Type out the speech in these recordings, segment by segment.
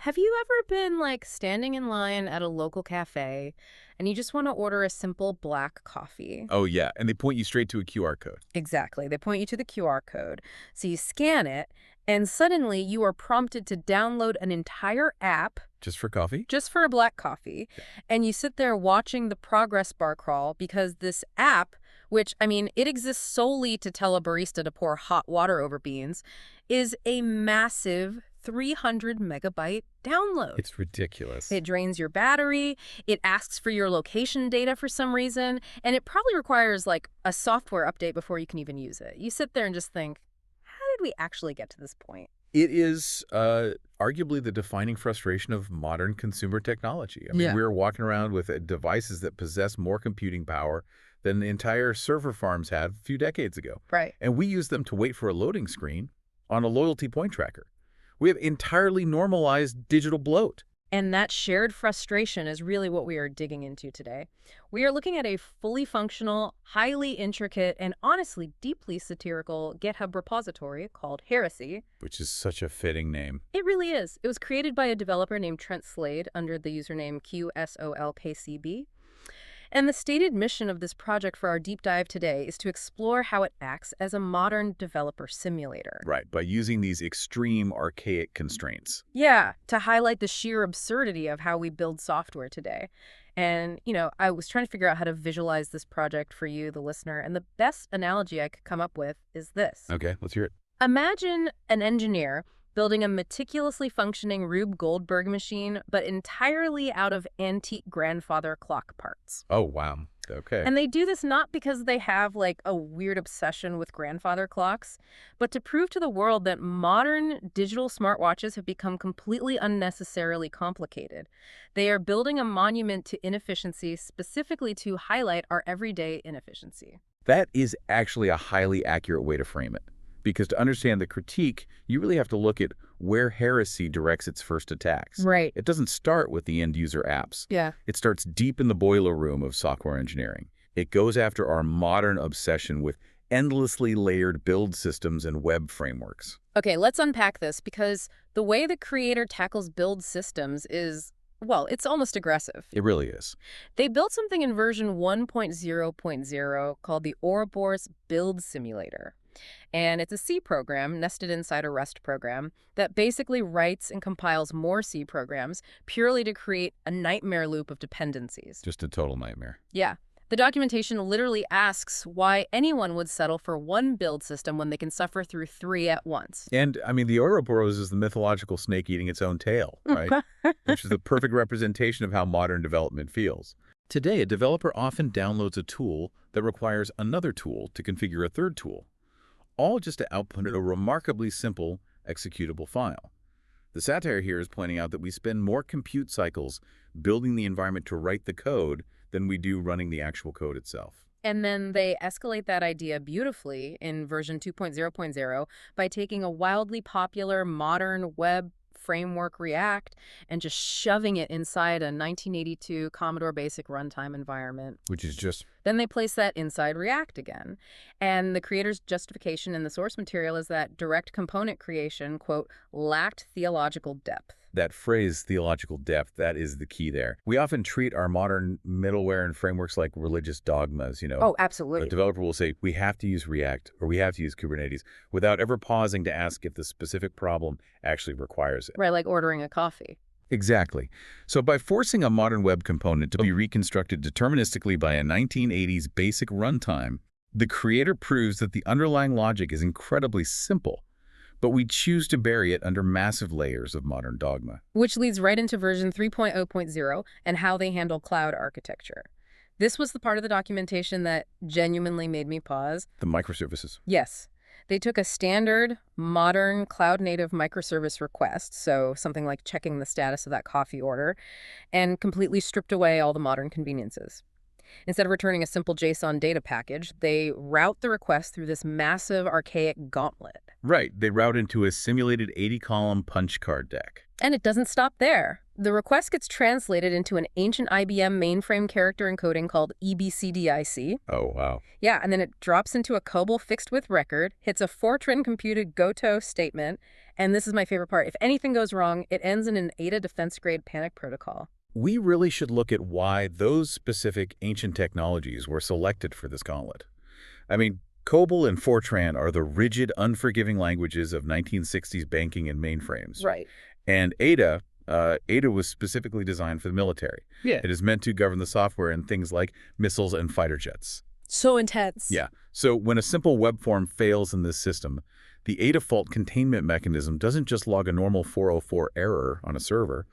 Have you ever been like standing in line at a local cafe and you just want to order a simple black coffee? Oh, yeah, and they point you straight to a QR code. Exactly. They point you to the QR code. So you scan it, and suddenly you are prompted to download an entire app Just for coffee? just for a black coffee. And you sit there watching the progress bar crawl because this app, which, I mean, it exists solely to tell a barista to pour hot water over beans, is a massive 300 megabyte download. It's ridiculous. It drains your battery, it asks for your location data for some reason, and it probably requires like a software update before you can even use it. You sit there and just think, how did we actually get to this point? It is arguably the defining frustration of modern consumer technology. I mean, Yeah. we're walking around with devices that possess more computing power than the entire server farms had a few decades ago. Right. And we use them to wait for a loading screen on a loyalty point tracker. We have entirely normalized digital bloat. And that shared frustration is really what we are digging into today. We are looking at a fully functional, highly intricate, and honestly deeply satirical GitHub repository called HERESY. Which is such a fitting name. It really is. It was created by a developer named Trent Slade under the username QSOLKCB. And the stated mission of this project for our deep dive today is to explore how it acts as a modern developer simulator. Right, by using these extreme archaic constraints. Yeah, to highlight the sheer absurdity of how we build software today. And, I was trying to figure out how to visualize this project for you, the listener, and the best analogy I could come up with is this. Okay, let's hear it. Imagine an engineer building a meticulously functioning Rube Goldberg machine, but entirely out of antique grandfather clock parts. Oh, wow. Okay. And they do this not because they have like a weird obsession with grandfather clocks, but to prove to the world that modern digital smartwatches have become completely unnecessarily complicated. They are building a monument to inefficiency specifically to highlight our everyday inefficiency. That is actually a highly accurate way to frame it. Because to understand the critique, you really have to look at where heresy directs its first attacks. Right. It doesn't start with the end-user apps. Yeah. It starts deep in the boiler room of software engineering. It goes after our modern obsession with endlessly layered build systems and web frameworks. Okay, let's unpack this because the way the creator tackles build systems is, well, it's almost aggressive. It really is. They built something in version 1.0.0 called the Ouroboros Build Simulator. And it's a C program nested inside a Rust program that basically writes and compiles more C programs purely to create a nightmare loop of dependencies. Just a total nightmare. Yeah. The documentation literally asks why anyone would settle for one build system when they can suffer through three at once. And, I mean, the Ouroboros is the mythological snake eating its own tail, right? Which is the perfect representation of how modern development feels. Today, a developer often downloads a tool that requires another tool to configure a third tool, all just to output a remarkably simple executable file. The satire here is pointing out that we spend more compute cycles building the environment to write the code than we do running the actual code itself. And then they escalate that idea beautifully in version 2.0.0 by taking a wildly popular modern web framework React and just shoving it inside a 1982 Commodore BASIC runtime environment. Which is just... Then they place that inside React again. And the creator's justification in the source material is that direct component creation, quote, lacked theological depth. That phrase, theological depth, that is the key there. We often treat our modern middleware and frameworks like religious dogmas, Oh, absolutely. A developer will say, we have to use React or we have to use Kubernetes without ever pausing to ask if the specific problem actually requires it. Right, like ordering a coffee. Exactly. So by forcing a modern web component to be reconstructed deterministically by a 1980s BASIC runtime, the creator proves that the underlying logic is incredibly simple, but we choose to bury it under massive layers of modern dogma. Which leads right into version 3.0.0 and how they handle cloud architecture. This was the part of the documentation that genuinely made me pause. The microservices. Yes. They took a standard, modern, cloud-native microservice request, so something like checking the status of that coffee order, and completely stripped away all the modern conveniences. Instead of returning a simple JSON data package, they route the request through this massive, archaic gauntlet. Right. They route into a simulated 80-column punch card deck. And it doesn't stop there. The request gets translated into an ancient IBM mainframe character encoding called EBCDIC. Oh, wow. Yeah, and then it drops into a COBOL fixed with record, hits a Fortran computed Goto statement, And this is my favorite part. If anything goes wrong, it ends in an Ada defense-grade panic protocol. We really should look at why those specific ancient technologies were selected for this gauntlet. I mean, COBOL and Fortran are the rigid, unforgiving languages of 1960s banking and mainframes. Right. And Ada was specifically designed for the military. Yeah. It is meant to govern the software in things like missiles and fighter jets. So intense. Yeah. So when a simple web form fails in this system, the Ada fault containment mechanism doesn't just log a normal 404 error on a server.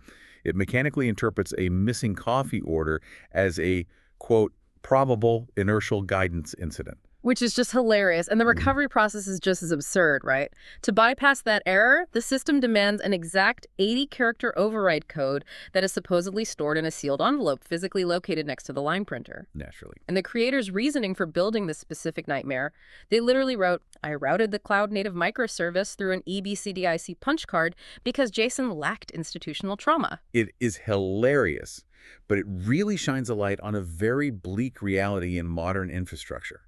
It mechanically interprets a missing coffee order as a, quote, probable inertial guidance incident. Which is just hilarious. And the recovery process is just as absurd, right? To bypass that error, the system demands an exact 80-character override code that is supposedly stored in a sealed envelope physically located next to the line printer. Naturally. And the creators' reasoning for building this specific nightmare, they literally wrote, I routed the Cloud-Native Microservice through an EBCDIC Punch Card because JSON lacked institutional trauma. It is hilarious, but it really shines a light on a very bleak reality in modern infrastructure.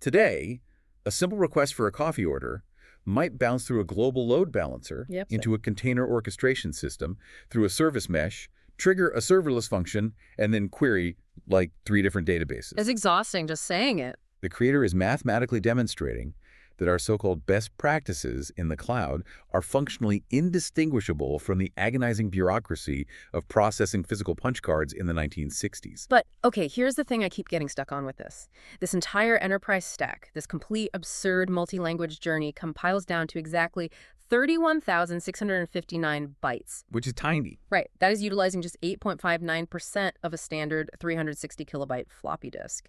Today, a simple request for a coffee order might bounce through a global load balancer into a container orchestration system, through a service mesh, trigger a serverless function, and then query like 3 different databases. It's exhausting just saying it. The creator is mathematically demonstrating that our so-called best practices in the cloud are functionally indistinguishable from the agonizing bureaucracy of processing physical punch cards in the 1960s. But, okay, here's the thing I keep getting stuck on with this. This entire enterprise stack, this complete absurd multi-language journey compiles down to exactly 31,659 bytes. Which is tiny. Right. That is utilizing just 8.59% of a standard 360 kilobyte floppy disk.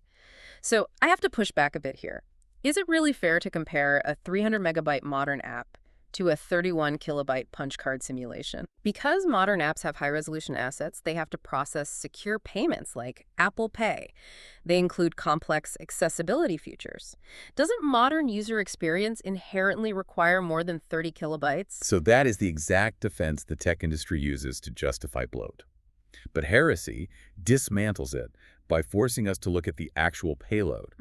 So I have to push back a bit here. Is it really fair to compare a 300 megabyte modern app to a 31 kilobyte punch card simulation? Because modern apps have high-resolution assets, they have to process secure payments like Apple Pay. They include complex accessibility features. Doesn't modern user experience inherently require more than 30 kilobytes? So that is the exact defense the tech industry uses to justify bloat. But heresy dismantles it by forcing us to look at the actual payload.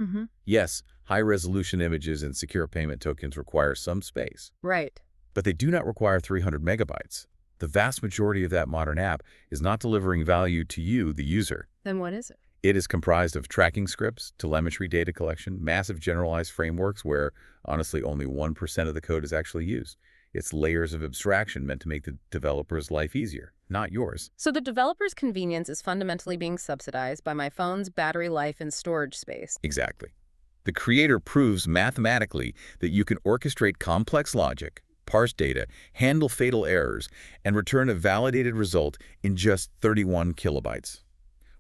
Yes, high-resolution images and secure payment tokens require some space. Right. But they do not require 300 megabytes. The vast majority of that modern app is not delivering value to you, the user. Then what is it? It is comprised of tracking scripts, telemetry data collection, massive generalized frameworks where, honestly, only 1% of the code is actually used. It's layers of abstraction meant to make the developer's life easier, not yours. So the developer's convenience is fundamentally being subsidized by my phone's battery life and storage space. Exactly. The creator proves mathematically that you can orchestrate complex logic, parse data, handle fatal errors, and return a validated result in just 31 kilobytes.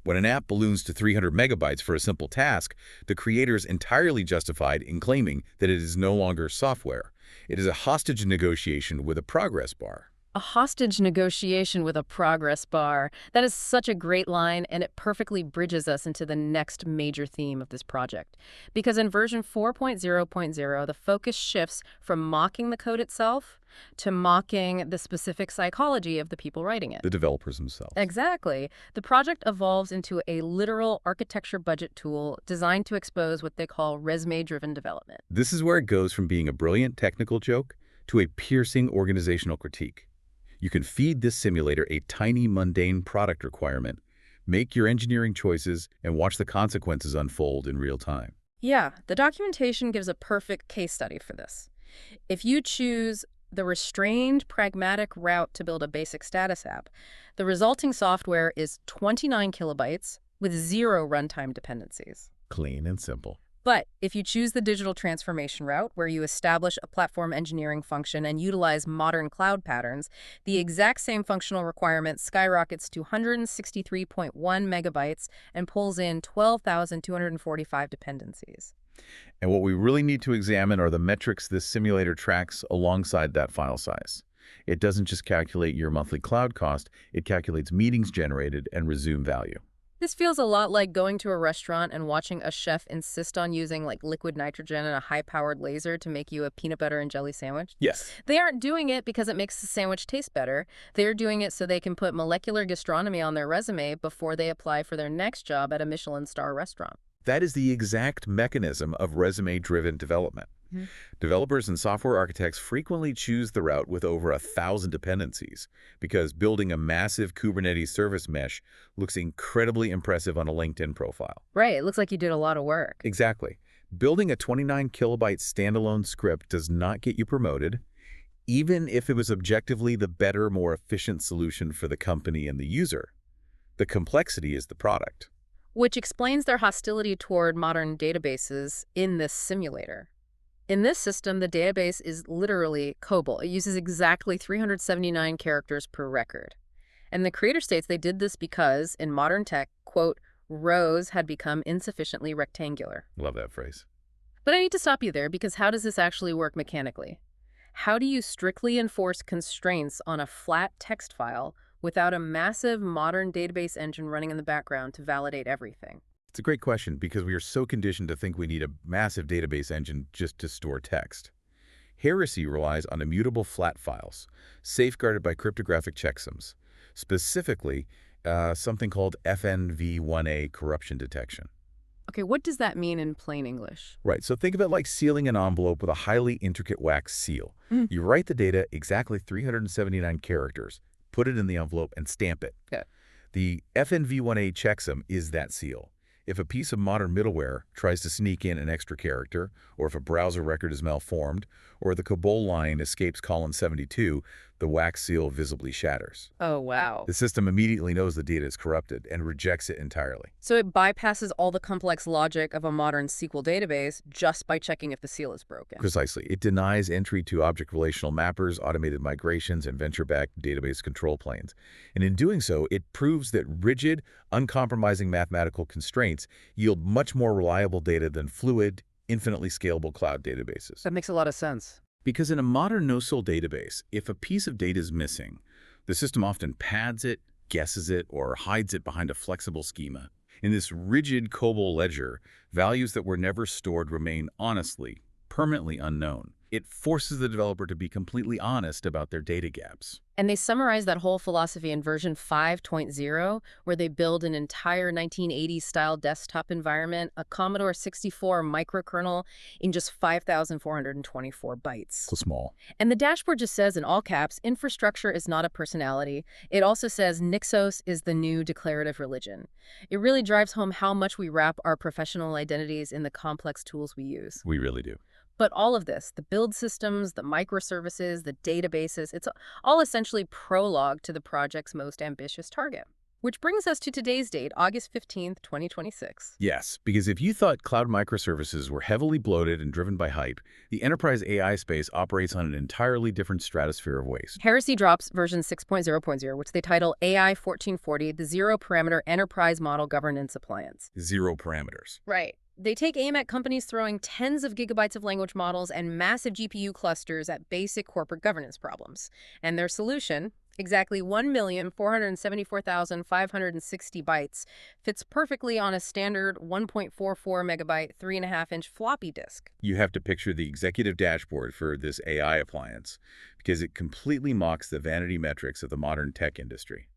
When an app balloons to 300 megabytes for a simple task, the creator is entirely justified in claiming that it is no longer software. It is a hostage negotiation with a progress bar. A hostage negotiation with a progress bar. That is such a great line, and it perfectly bridges us into the next major theme of this project. Because in version 4.0.0, the focus shifts from mocking the code itself to mocking the specific psychology of the people writing it. The developers themselves. Exactly. The project evolves into a literal architecture budget tool designed to expose what they call résumé-driven development. This is where it goes from being a brilliant technical joke to a piercing organizational critique. You can feed this simulator a tiny, mundane product requirement, make your engineering choices, and watch the consequences unfold in real time. Yeah, the documentation gives a perfect case study for this. If you choose the restrained, pragmatic route to build a basic status app, the resulting software is 29 kilobytes with 0 runtime dependencies. Clean and simple. But if you choose the digital transformation route, where you establish a platform engineering function and utilize modern cloud patterns, the exact same functional requirement skyrockets to 163.1 megabytes and pulls in 12,245 dependencies. And what we really need to examine are the metrics this simulator tracks alongside that file size. It doesn't just calculate your monthly cloud cost, it calculates meetings generated and resume value. This feels a lot like going to a restaurant and watching a chef insist on using like liquid nitrogen and a high-powered laser to make you a peanut butter and jelly sandwich. Yes. They aren't doing it because it makes the sandwich taste better. They're doing it so they can put molecular gastronomy on their resume before they apply for their next job at a Michelin star restaurant. That is the exact mechanism of résumé-driven development. Mhm. Developers and software architects frequently choose the route with over 1,000 dependencies because building a massive Kubernetes service mesh looks incredibly impressive on a LinkedIn profile. Right, it looks like you did a lot of work. Exactly. Building a 29 kilobyte standalone script does not get you promoted, even if it was objectively the better, more efficient solution for the company and the user. The complexity is the product. Which explains their hostility toward modern databases in this simulator. In this system, the database is literally COBOL. It uses exactly 379 characters per record. And the creator states they did this because, in modern tech, quote, rows had become insufficiently rectangular. Love that phrase. But I need to stop you there because how does this actually work mechanically? How do you strictly enforce constraints on a flat text file without a massive modern database engine running in the background to validate everything? It's a great question because we are so conditioned to think we need a massive database engine just to store text. Heresy relies on immutable flat files, safeguarded by cryptographic checksums, specifically something called FNV1A corruption detection. Okay, what does that mean in plain English? Right, so think of it like sealing an envelope with a highly intricate wax seal. Mm. You write the data exactly 379 characters, put it in the envelope, and stamp it. Okay. The FNV1A checksum is that seal. If a piece of modern middleware tries to sneak in an extra character, or if a browser record is malformed, or the COBOL line escapes column 72, the wax seal visibly shatters. Oh, wow. The system immediately knows the data is corrupted and rejects it entirely. So it bypasses all the complex logic of a modern SQL database just by checking if the seal is broken. Precisely. It denies entry to object relational mappers, automated migrations, and venture-backed database control planes. And in doing so, it proves that rigid, uncompromising mathematical constraints yield much more reliable data than fluid, infinitely scalable cloud databases. That makes a lot of sense. Because in a modern no-SQL database, if a piece of data is missing, the system often pads it, guesses it, or hides it behind a flexible schema. In this rigid COBOL ledger, values that were never stored remain honestly, permanently unknown. It forces the developer to be completely honest about their data gaps. And they summarize that whole philosophy in version 5.0, where they build an entire 1980s-style desktop environment, a Commodore 64 microkernel, in just 5,424 bytes. So small. And the dashboard just says in all caps, infrastructure is not a personality. It also says Nixos is the new declarative religion. It really drives home how much we wrap our professional identities in the complex tools we use. We really do. But all of this, the build systems, the microservices, the databases, it's all essentially prologue to the project's most ambitious target. Which brings us to today's date, August 15th, 2026. Yes, because if you thought cloud microservices were heavily bloated and driven by hype, the enterprise AI space operates on an entirely different stratosphere of waste. Heresy drops version 6.0.0, which they title AI 1440, the zero-parameter enterprise model governance appliance. 0 parameters. Right. They take aim at companies throwing tens of gigabytes of language models and massive GPU clusters at basic corporate governance problems. And their solution, exactly 1,474,560 bytes, fits perfectly on a standard 1.44 megabyte, 3.5-inch floppy disk. You have to picture the executive dashboard for this AI appliance because it completely mocks the vanity metrics of the modern tech industry.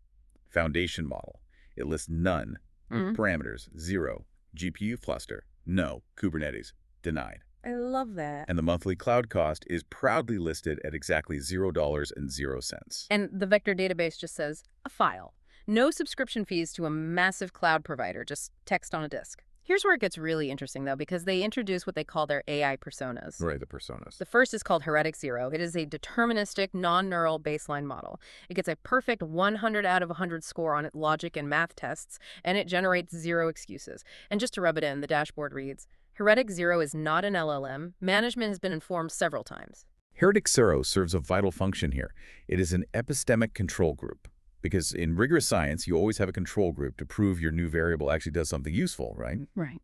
Foundation model. It lists none. Parameters, 0. GPU cluster, no. Kubernetes, denied. I love that. And the monthly cloud cost is proudly listed at exactly $0.00. And the vector database just says, a file. No subscription fees to a massive cloud provider, just text on a disk. Here's where it gets really interesting, though, because they introduce what they call their AI personas. Right, the personas. The first is called Heretic 0. It is a deterministic, non-neural baseline model. It gets a perfect 100 out of 100 score on its logic and math tests, and it generates 0 excuses. And just to rub it in, the dashboard reads, Heretic 0 is not an LLM. Management has been informed several times. Heretic 0 serves a vital function here. It is an epistemic control group. Because in rigorous science, you always have a control group to prove your new variable actually does something useful, right? Right.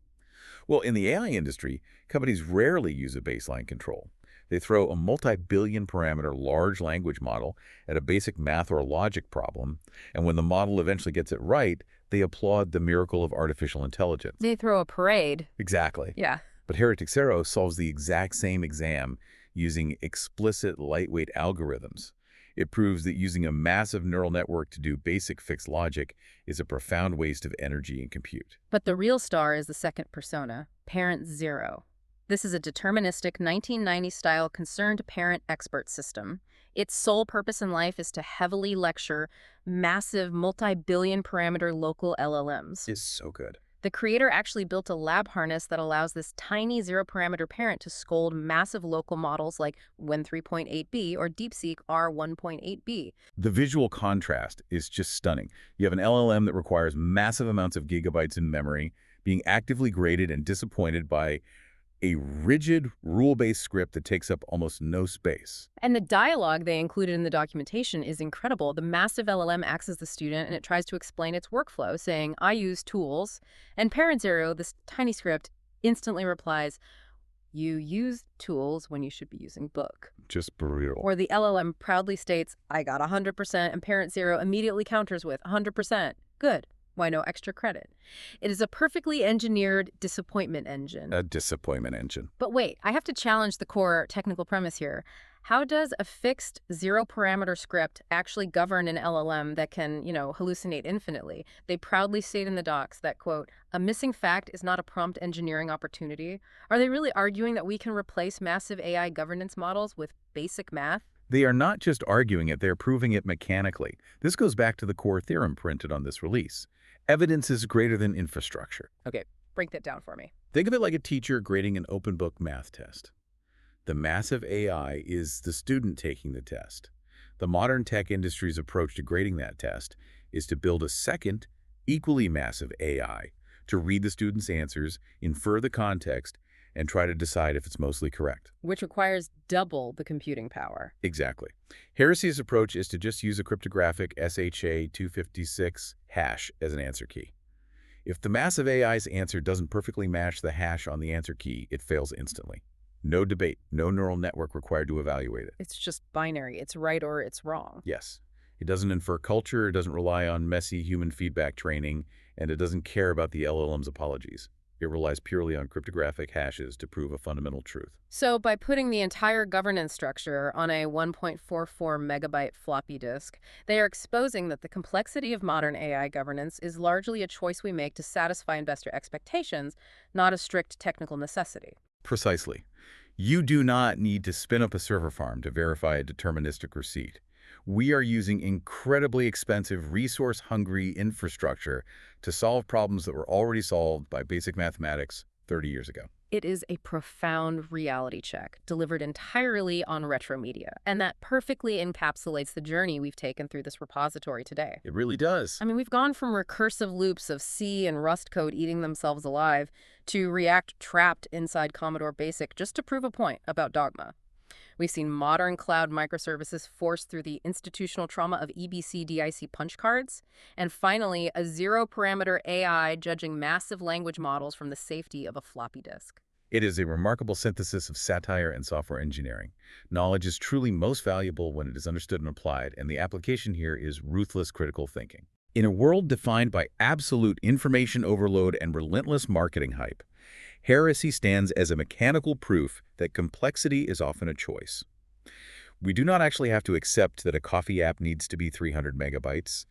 Well, in the AI industry, companies rarely use a baseline control. They throw a multi-billion parameter large language model at a basic math or logic problem, and when the model eventually gets it right, they applaud the miracle of artificial intelligence. They throw a parade. Exactly. Yeah. But Heretic 0 solves the exact same exam using explicit lightweight algorithms. It proves that using a massive neural network to do basic fixed logic is a profound waste of energy and compute. But the real star is the second persona, Parent 0. This is a deterministic 1990-style concerned parent expert system. Its sole purpose in life is to heavily lecture massive multi-billion parameter local LLMs. Is so good. The creator actually built a lab harness that allows this tiny zero-parameter parent to scold massive local models like Win3.8b or DeepSeek R1.8b. The visual contrast is just stunning. You have an LLM that requires massive amounts of gigabytes in memory, being actively graded and disappointed by a rigid, rule-based script that takes up almost no space. And the dialogue they included in the documentation is incredible. The massive LLM acts as the student, and it tries to explain its workflow, saying, I use tools. And Parent Zero, this tiny script, instantly replies, you use tools when you should be using book. Just brutal. Or the LLM proudly states, I got 100%, and Parent Zero immediately counters with 100%. Good. Why no extra credit? It is a perfectly engineered disappointment engine. A disappointment engine. But wait, I have to challenge the core technical premise here. How does a fixed zero-parameter script actually govern an LLM that can, hallucinate infinitely? They proudly state in the docs that, quote, a missing fact is not a prompt engineering opportunity. Are they really arguing that we can replace massive AI governance models with basic math? They are not just arguing it, they're proving it mechanically. This goes back to the core theorem printed on this release. Evidence is greater than infrastructure. Okay, break that down for me. Think of it like a teacher grading an open book math test. The massive AI is the student taking the test. The modern tech industry's approach to grading that test is to build a second, equally massive AI to read the student's answers, infer the context, and try to decide if it's mostly correct. Which requires double the computing power. Exactly. Heresy's approach is to just use a cryptographic SHA-256 hash as an answer key. If the massive AI's answer doesn't perfectly match the hash on the answer key, it fails instantly. No debate, no neural network required to evaluate it. It's just binary. It's right or it's wrong. Yes. It doesn't infer culture, it doesn't rely on messy human feedback training, and it doesn't care about the LLM's apologies. It relies purely on cryptographic hashes to prove a fundamental truth. So by putting the entire governance structure on a 1.44 megabyte floppy disk, they are exposing that the complexity of modern AI governance is largely a choice we make to satisfy investor expectations, not a strict technical necessity. Precisely. You do not need to spin up a server farm to verify a deterministic receipt. We are using incredibly expensive, resource-hungry infrastructure to solve problems that were already solved by basic mathematics 30 years ago. It is a profound reality check, delivered entirely on retro media, and that perfectly encapsulates the journey we've taken through this repository today. It really does. I mean, we've gone from recursive loops of C and Rust code eating themselves alive to React trapped inside Commodore BASIC just to prove a point about dogma. We've seen modern cloud microservices forced through the institutional trauma of EBCDIC Punch Cards, and finally, a zero-parameter AI judging massive language models from the safety of a floppy disk. It is a remarkable synthesis of satire and software engineering. Knowledge is truly most valuable when it is understood and applied, and the application here is ruthless critical thinking. In a world defined by absolute information overload and relentless marketing hype, Heresy stands as a mechanical proof that complexity is often a choice. We do not actually have to accept that a coffee app needs to be 300 megabytes.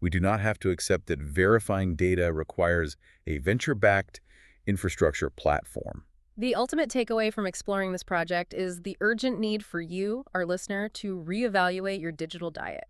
We do not have to accept that verifying data requires a venture-backed infrastructure platform. The ultimate takeaway from exploring this project is the urgent need for you, our listener, to reevaluate your digital diet.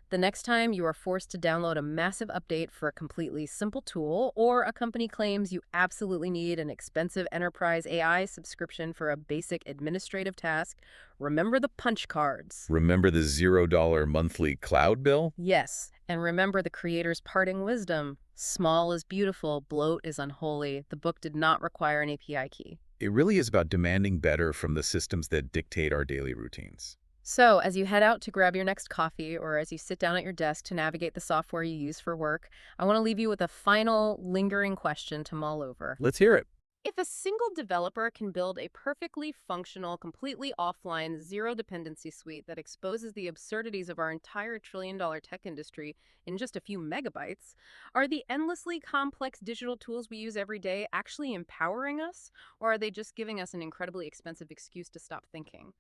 The next time you are forced to download a massive update for a completely simple tool, or a company claims you absolutely need an expensive enterprise AI subscription for a basic administrative task, remember the punch cards. Remember the $0 monthly cloud bill? Yes, and remember the creator's parting wisdom. Small is beautiful, bloat is unholy. The book did not require an API key. It really is about demanding better from the systems that dictate our daily routines. So, as you head out to grab your next coffee, or as you sit down at your desk to navigate the software you use for work, I want to leave you with a final, lingering question to mull over. Let's hear it. If a single developer can build a perfectly functional, completely offline, zero-dependency suite that exposes the absurdities of our entire trillion-dollar tech industry in just a few megabytes, are the endlessly complex digital tools we use every day actually empowering us, or are they just giving us an incredibly expensive excuse to stop thinking?